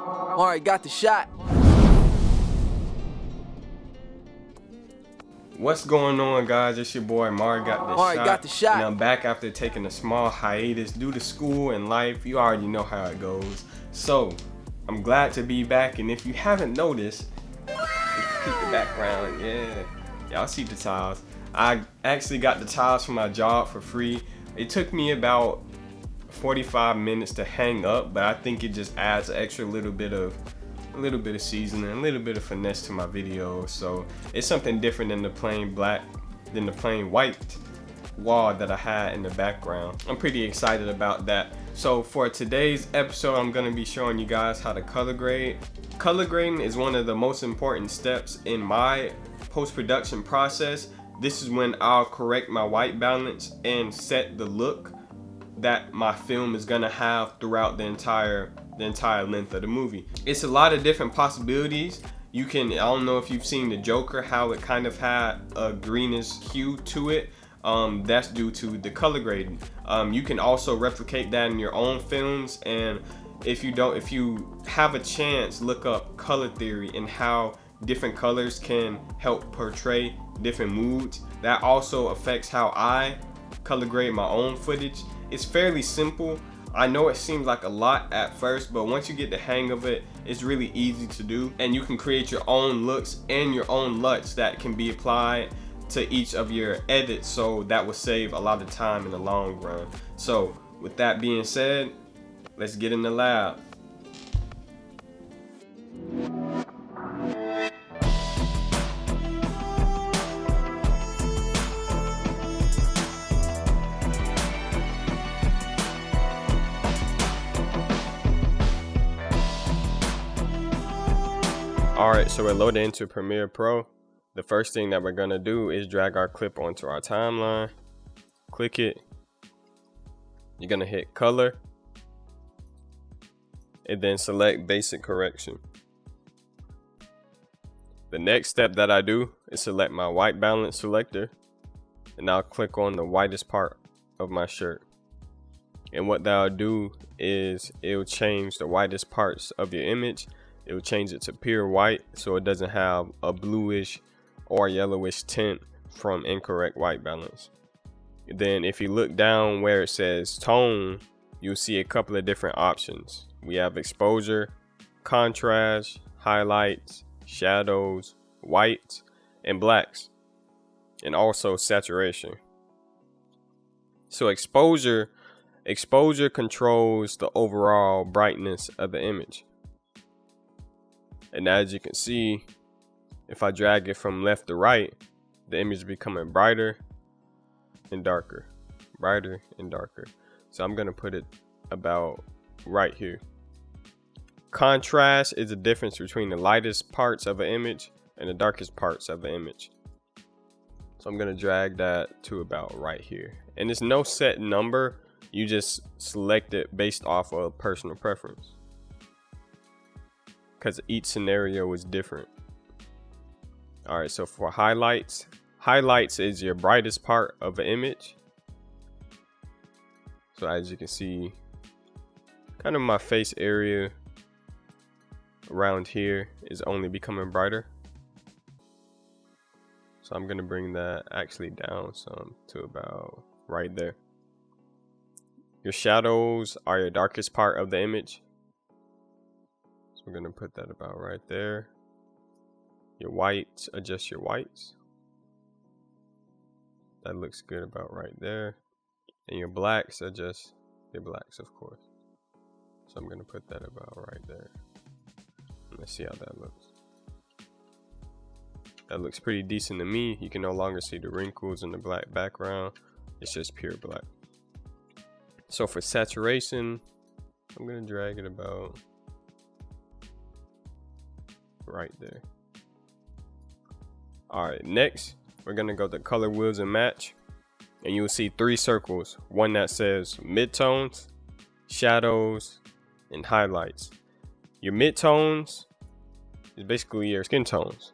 Mari got the shot. What's going on, guys? It's your boy Mari got the shot. And I'm back after taking a small hiatus due to school and life. You already know how it goes. So I'm glad to be back, and if you haven't noticed, keep the background, yeah, y'all see the tiles. I actually got the tiles from my job for free. It took me about 45 minutes to hang up, but I think it just adds an extra little bit of seasoning, a little bit of finesse to my video. So it's something different than the plain white wall that I had in the background. I'm pretty excited about that. So for today's episode, I'm gonna be showing you guys how to color grade. Color grading is one of the most important steps in my post-production process. This is when I'll correct my white balance and set the look that my film is gonna have throughout the entire length of the movie. It's a lot of different possibilities. I don't know if you've seen the Joker, how it kind of had a greenish hue to it. That's due to the color grading. You can also replicate that in your own films, and if you have a chance, look up color theory and how different colors can help portray different moods. That also affects how I color grade my own footage. It's fairly simple. I know it seems like a lot at first, but once you get the hang of it, it's really easy to do, and you can create your own looks and your own LUTs that can be applied to each of your edits, so that will save a lot of time in the long run. So with that being said, let's get in the lab. Alright, so we're loaded into Premiere Pro. The first thing that we're gonna do is drag our clip onto our timeline. Click it. You're gonna hit color and then select basic correction. The next step that I do is select my white balance selector, and I'll click on the whitest part of my shirt. And what that'll do is it'll change the whitest parts of your image. It will change it to pure white, so it doesn't have a bluish or yellowish tint from incorrect white balance. Then if you look down where it says tone, you'll see a couple of different options. We have exposure, contrast, highlights, shadows, whites, and blacks, and also saturation. So exposure controls the overall brightness of the image. And as you can see, if I drag it from left to right, the image is becoming brighter and darker, brighter and darker. So I'm gonna put it about right here. Contrast is the difference between the lightest parts of an image and the darkest parts of an image. So I'm gonna drag that to about right here. And there's no set number, you just select it based off of personal preference, because each scenario is different. All right, so for highlights is your brightest part of an image. So as you can see, kind of my face area around here is only becoming brighter. So I'm gonna bring that actually down some to about right there. Your shadows are your darkest part of the image. So we're gonna put that about right there. Your whites, adjust your whites. That looks good about right there. And your blacks, adjust your blacks, of course. So I'm gonna put that about right there. Let's see how that looks. That looks pretty decent to me. You can no longer see the wrinkles in the black background. It's just pure black. So for saturation, I'm gonna drag it about right there. All right, next we're gonna go to color wheels and match, and you'll see 3 circles. One that says midtones, shadows, and highlights. Your midtones is basically your skin tones.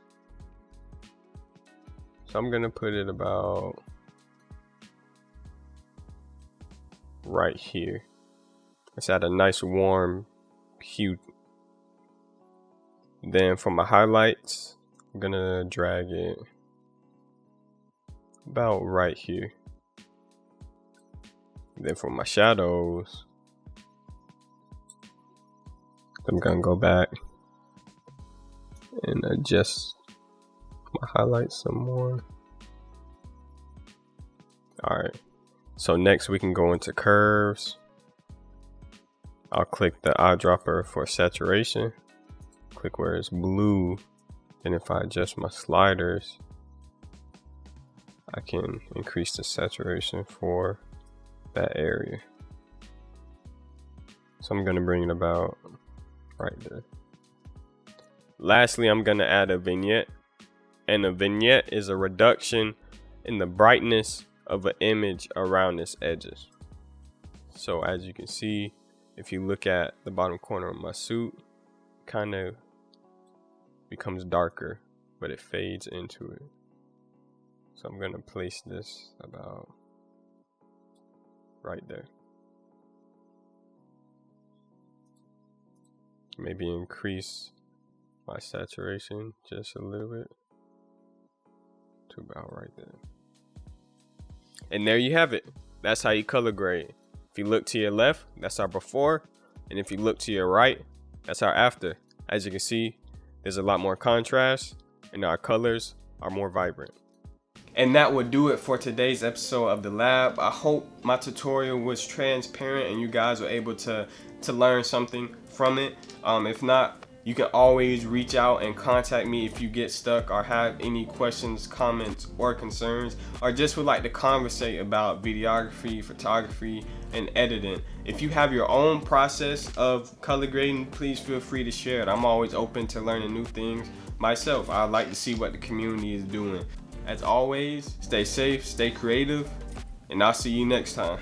So I'm gonna put it about right here. Let's add a nice warm hue Then for my highlights, I'm gonna drag it about right here. Then for my shadows, I'm gonna go back and adjust my highlights some more. Alright, so next we can go into curves. I'll click the eyedropper for saturation. Click where it's blue. And if I adjust my sliders, I can increase the saturation for that area. So I'm gonna bring it about right there. Lastly, I'm gonna add a vignette. And a vignette is a reduction in the brightness of an image around its edges. So as you can see, if you look at the bottom corner of my suit, it kind of becomes darker, but it fades into it. So I'm gonna place this about right there. Maybe increase my saturation just a little bit to about right there. And there you have it. That's how you color grade. If you look to your left, that's our before. And if you look to your right, that's our after. As you can see, there's a lot more contrast and our colors are more vibrant. And that would do it for today's episode of The Lab. I hope my tutorial was transparent and you guys were able to learn something from it. If not, you can always reach out and contact me if you get stuck or have any questions, comments, or concerns, or just would like to conversate about videography, photography, and editing. If you have your own process of color grading, please feel free to share it. I'm always open to learning new things myself. I like to see what the community is doing. As always, stay safe, stay creative, and I'll see you next time.